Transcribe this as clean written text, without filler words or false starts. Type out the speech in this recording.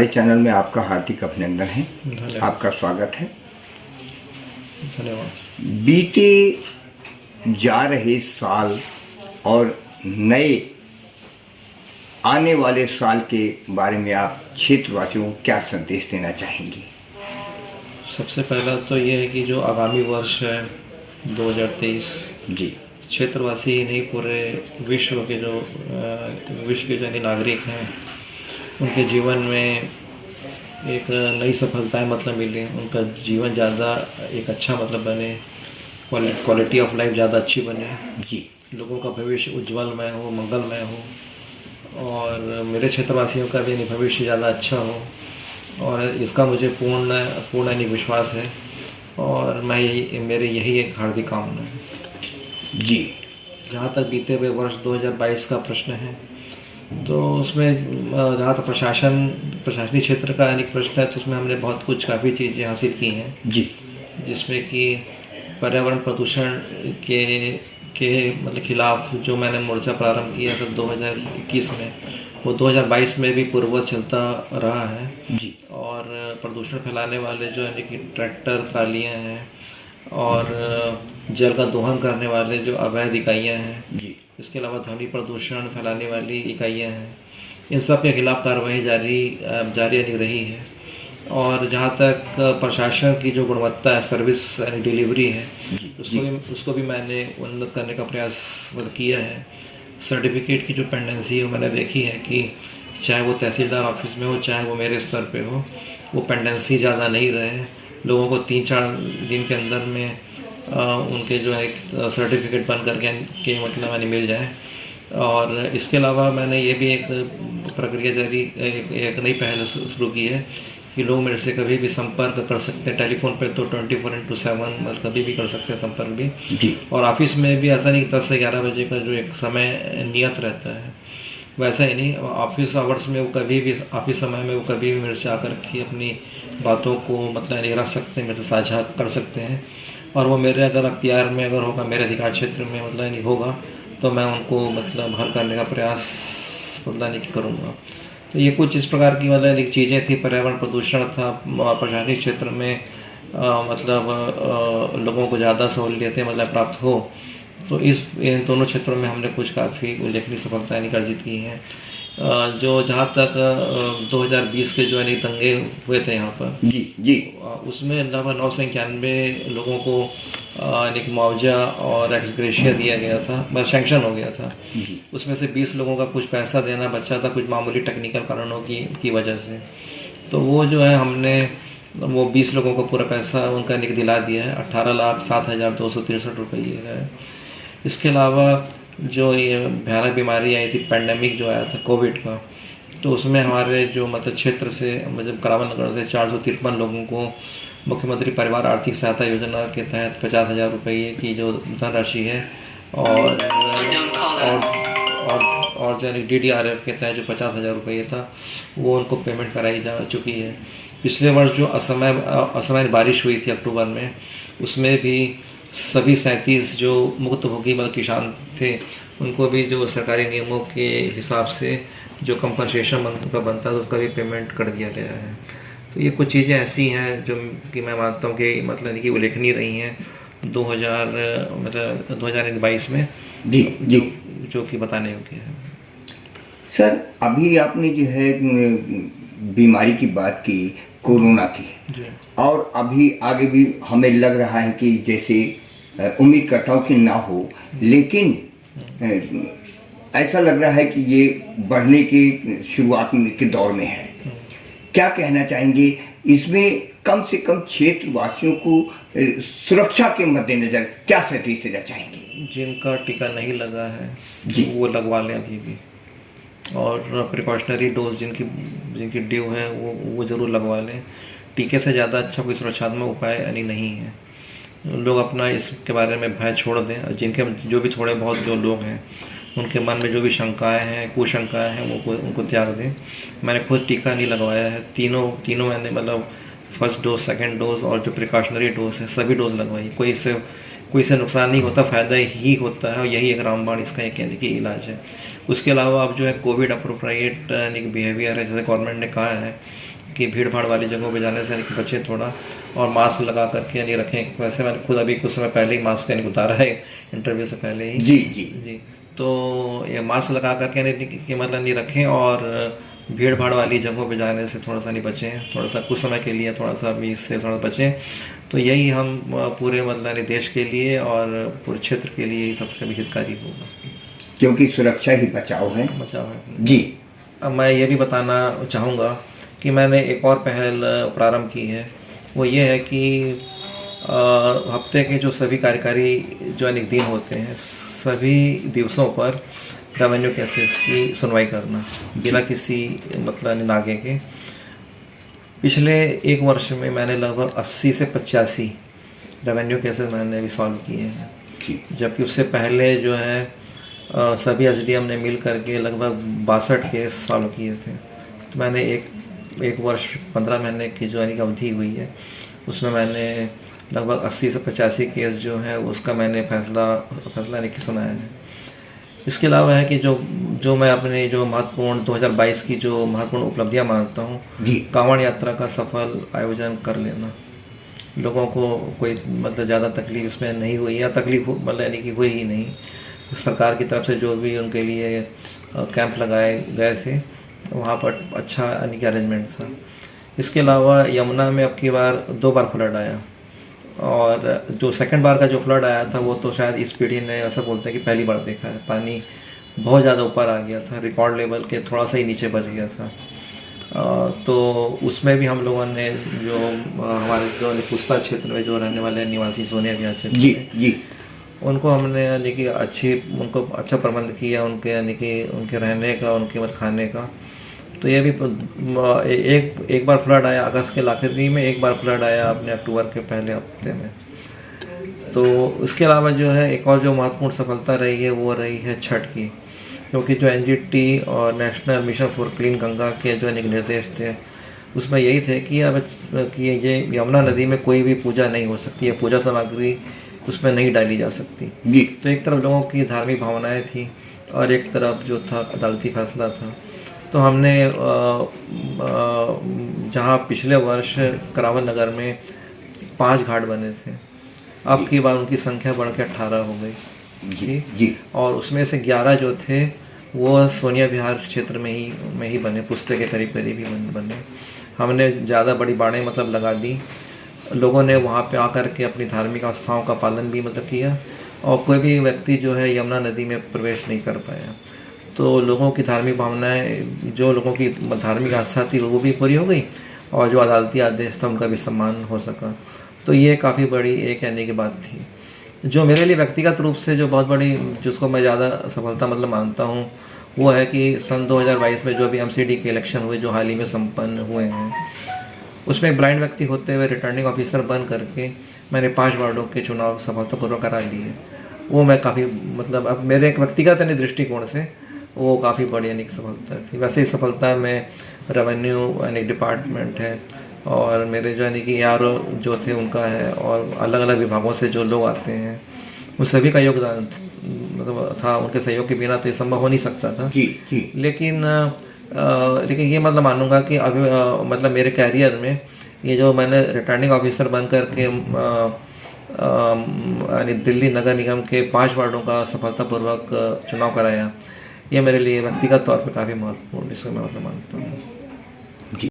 Channel में आपका हार्दिक अभिनंदन है। धन्यवाद। आपका स्वागत है। धन्यवाद। बीते जा रहे साल और नए आने वाले साल के बारे में आप क्षेत्रवासियों को क्या संदेश देना चाहेंगे? सबसे पहला तो ये है कि जो आगामी वर्ष है 2023 जी, क्षेत्रवासी ही नहीं, पूरे विश्व के जो यानी नागरिक हैं, उनके जीवन में एक नई सफलताएं मतलब मिले, उनका जीवन ज़्यादा एक अच्छा मतलब बने, क्वालिटी ऑफ लाइफ ज़्यादा अच्छी बने, जी, लोगों का भविष्य उज्जवलमय हो, मंगलमय हो, और मेरे क्षेत्रवासियों का भी भविष्य ज़्यादा अच्छा हो, और इसका मुझे पूर्ण विश्वास है, और मेरे यही एक हार्दिक कामना है। जी। जहाँ तक बीते हुए वर्ष 2022 का प्रश्न है, तो उसमें जहाँ तक प्रशासनिक क्षेत्र का अनेक प्रश्न है, तो उसमें हमने बहुत कुछ काफ़ी चीज़ें हासिल की हैं जी, जिसमें कि पर्यावरण प्रदूषण के मतलब खिलाफ जो मैंने मोर्चा प्रारंभ किया था 2021 में, वो 2022 में भी पूर्ववत चलता रहा है। जी, और प्रदूषण फैलाने वाले जो यानी कि ट्रैक्टर, ट्रालियाँ हैं, और जल का दोहन करने वाले जो अवैध इकाइयाँ हैं, जी, इसके अलावा ध्वनि प्रदूषण फैलाने वाली इकाइयाँ हैं, इन सब के खिलाफ कार्रवाई जारी रही है। और जहाँ तक प्रशासन की जो गुणवत्ता है, सर्विस यानी डिलीवरी है, उसको भी मैंने उन्नत करने का प्रयास किया है। सर्टिफिकेट की जो पेंडेंसी है वो मैंने देखी है कि चाहे वो तहसीलदार ऑफिस में हो, चाहे वो मेरे स्तर पे हो, वो पेंडेंसी ज़्यादा नहीं रहे, लोगों को 3-4 दिन के अंदर में उनके जो है सर्टिफिकेट बन करके मतलब मैंने मिल जाए। और इसके अलावा मैंने ये भी एक प्रक्रिया एक नई पहल शुरू की है कि लोग मेरे से कभी भी संपर्क कर सकते हैं। टेलीफोन पे तो 24/7 मतलब कभी भी कर सकते हैं संपर्क भी जी। और ऑफिस में भी ऐसा नहीं कि 10 से 11 बजे का जो एक समय नियत रहता है, वैसा ही नहीं। ऑफिस आवर्स में वो कभी भी, ऑफिस समय में वो कभी भी मेरे से आकर के अपनी बातों को मतलब नहीं रख सकते हैं, मेरे से साझा कर सकते हैं। और वो मेरे अगर अख्तियार में अगर होगा, मेरे अधिकार क्षेत्र में मतलब नहीं होगा, तो मैं उनको मतलब हल करने का प्रयास मतलब नहीं करूँगा। तो ये कुछ इस प्रकार की मतलब एक चीज़ें थी। पर्यावरण प्रदूषण था, प्रशासनिक क्षेत्र में मतलब लोगों को ज़्यादा सहूलियतें मतलब प्राप्त हो, तो इन दोनों क्षेत्रों में हमने कुछ काफ़ी उल्लेखनीय सफलताएं अर्जित की हैं। जो जहाँ तक 2020 के जो है दंगे हुए थे यहाँ पर, जी, जी, उसमें लगभग 991 लोगों को एक मुआवजा और एक्स ग्रेशिया दिया गया था, मतलब सैंक्शन हो गया था। उसमें से 20 लोगों का कुछ पैसा देना बचा था, कुछ मामूली टेक्निकल कारणों की वजह से। तो वो जो है हमने वो 20 लोगों को पूरा पैसा उनका दिला दिया है, 18,07,263 रुपये है। इसके अलावा जो ये भयानक बीमारी आई थी, पैंडेमिक जो आया था कोविड का, तो उसमें हमारे जो मतलब क्षेत्र से मतलब करावल नगर से 453 लोगों को मुख्यमंत्री परिवार आर्थिक सहायता योजना के तहत 50,000 रुपये की जो धनराशि है, और जो DDRF के तहत जो 50,000 रुपये था, वो उनको पेमेंट कराई जा चुकी है। पिछले वर्ष जो असमय बारिश हुई थी अक्टूबर में, उसमें भी सभी 37 जो मुक्तभोगी मतलब किसान थे, उनको भी जो सरकारी नियमों के हिसाब से जो कंपनसेशन उनका बनता है, तो उसका भी पेमेंट कर दिया गया है। तो ये कुछ चीज़ें ऐसी हैं जो कि मैं मानता हूँ कि मतलब कि उल्लेखनीय रही हैं 2022 में, जी, जी, जो कि बताने योग्य है। सर, अभी आपने जो है बीमारी की बात की, कोरोना की, और अभी आगे भी हमें लग रहा है कि जैसे उम्मीद करता हूँ कि ना हो, लेकिन ऐसा लग रहा है कि ये बढ़ने की शुरुआत के दौर में है। क्या कहना चाहेंगे इसमें? कम से कम क्षेत्रवासियों को सुरक्षा के मद्देनजर क्या संदेश देना चाहेंगे? जिनका टीका नहीं लगा है जी, वो लगवा लें अभी भी, और प्रिकॉशनरी डोज जिनकी ड्यू है वो ज़रूर लगवा लें। टीके से ज़्यादा अच्छा कोई सुरक्षात्मक उपाय यानी नहीं है। लोग अपना इसके बारे में भय छोड़ दें, और जिनके जो भी थोड़े बहुत जो लोग हैं उनके मन में जो भी शंकाएं हैं, कुशंकाएं हैं, वो उनको त्याग दें। मैंने खुद टीका नहीं लगवाया है, तीनों मैंने मतलब फर्स्ट डोज, सेकंड डोज और जो प्रिकॉशनरी डोज है सभी डोज लगवाई। कोई इससे नुकसान नहीं होता, फ़ायदा ही होता है, और यही एक रामबाण इसका एक यानी कि इलाज है। उसके अलावा अब जो है कोविड अप्रोप्रिएट यानी कि बिहेवियर है, जैसे गवर्नमेंट ने कहा है कि भीड़ भाड़ वाली जगहों पे जाने से यानी कि बचें थोड़ा, और मास्क लगा करके यानी रखें। वैसे मैंने खुद अभी कुछ समय पहले ही मास्क यानी उतारा है इंटरव्यू से पहले ही। जी जी जी। तो ये मास्क लगा करके यानी कि मतलब नहीं रखें, और भीड़ भाड़ वाली जगहों पे जाने से थोड़ा सा नहीं बचें, थोड़ा सा कुछ समय के लिए थोड़ा सा भी इससे थोड़ा बचें। तो यही हम पूरे मतलब देश के लिए और पूरे क्षेत्र के लिए ही सबसे भी हितकारी होगा, क्योंकि सुरक्षा ही बचाव है। बचाव है जी। अब मैं ये भी बताना चाहूँगा कि मैंने एक और पहल प्रारंभ की है। वो ये है कि हफ्ते के जो सभी कार्यकारी जो अनेक दिन होते हैं, सभी दिवसों पर रेवेन्यू केसेस की सुनवाई करना बिना किसी मतलब नागे के। पिछले एक वर्ष में मैंने लगभग 80 से 85 रेवेन्यू केसेस मैंने अभी सॉल्व किए हैं, जबकि उससे पहले जो है सभी एसडीएम ने मिल करके लगभग 62 केस सॉल्व किए थे। तो मैंने एक वर्ष 15 महीने की जो अवधि हुई है, उसमें मैंने लगभग 80 से 85 केस जो है उसका मैंने फैसला नहीं सुनाया है। इसके अलावा है कि जो मैं अपने जो महत्वपूर्ण 2022 की जो महत्वपूर्ण उपलब्धियां मानता हूँ, कांवड़ यात्रा का सफल आयोजन कर लेना। लोगों को कोई मतलब ज़्यादा तकलीफ इसमें नहीं हुई, या तकलीफ मतलब यानी कि हुई ही नहीं। सरकार की तरफ से जो भी उनके लिए कैंप लगाए गए थे, वहाँ पर अच्छा यानी कि अरेंजमेंट था। इसके अलावा यमुना में अब की बार 2 बार फ्लड आया, और जो सेकंड बार का जो फ्लड आया था वो तो शायद इस पीढ़ी ने ऐसा बोलते हैं कि पहली बार देखा है। पानी बहुत ज़्यादा ऊपर आ गया था, रिकॉर्ड लेवल के थोड़ा सा ही नीचे बच गया था। तो उसमें भी हम लोगों ने जो हमारे जो पुष्पा क्षेत्र में जो रहने वाले निवासी सोनिया विहार क्षेत्र जी उनको हमने यानी कि उनको अच्छा प्रबंध किया, उनके यानी कि उनके रहने का, उनके खाने का। तो ये भी एक बार फ्लड आया अगस्त के आखिरी में, एक बार फ्लड आया अपने अक्टूबर के पहले हफ्ते में। तो इसके अलावा जो है एक और जो महत्वपूर्ण सफलता रही है वो रही है छठ की, क्योंकि जो एनजीटी और national mission for clean Ganga के जो निर्देश थे उसमें यही थे कि अब कि ये यमुना नदी में कोई भी पूजा नहीं हो सकती है, पूजा सामग्री उसमें नहीं डाली जा सकती। तो एक तरफ लोगों की धार्मिक भावनाएं थी और एक तरफ जो था अदालती फैसला था। तो हमने जहाँ पिछले वर्ष करावल नगर में 5 घाट बने थे, अब की बार उनकी संख्या बढ़ के 18 हो गई जी। और उसमें से 11 जो थे वो सोनिया विहार क्षेत्र में ही बने, पुस्ते के करीब ही बने। हमने ज़्यादा बड़ी बाड़ें मतलब लगा दी, लोगों ने वहाँ पे आकर के अपनी धार्मिक आस्थाओं का पालन भी मतलब किया, और कोई भी व्यक्ति जो है यमुना नदी में प्रवेश नहीं कर पाया। तो लोगों की धार्मिक भावनाएं, जो लोगों की धार्मिक आस्था थी वो भी पूरी हो गई, और जो अदालती आदेश था उनका भी सम्मान हो सका। तो ये काफ़ी बड़ी एक यानी की बात थी। जो मेरे लिए व्यक्तिगत रूप से जो बहुत बड़ी, जिसको मैं ज़्यादा सफलता मतलब मानता हूँ, वो है कि सन 2022 में जो भी एमसीडी के इलेक्शन हुए जो हाल ही में संपन्न हुए हैं, उसमें एक ब्लाइंड व्यक्ति होते हुए रिटर्निंग ऑफिसर बन करके मैंने 5 वार्डों के चुनाव सफलतापूर्वक करा लिए। वो मैं काफ़ी मतलब अब मेरे एक व्यक्तिगत दृष्टिकोण से वो काफ़ी बड़ी यानी सफलता थी। वैसे इस सफलता में रेवेन्यू यानी डिपार्टमेंट है, और मेरे जो यानी कि यार जो थे उनका है, और अलग अलग विभागों से जो लोग आते हैं उन सभी का योगदान मतलब था। उनके सहयोग के बिना तो ये संभव हो नहीं सकता था जी। लेकिन ये मतलब मानूंगा कि अभी मतलब मेरे कैरियर में ये जो मैंने रिटर्निंग ऑफिसर बन करके यानी दिल्ली नगर निगम के 5 वार्डों का सफलतापूर्वक चुनाव कराया, ये मेरे लिए व्यक्तिगत तौर पे काफ़ी महत्वपूर्ण इसको मैं मतलब मानता हूँ।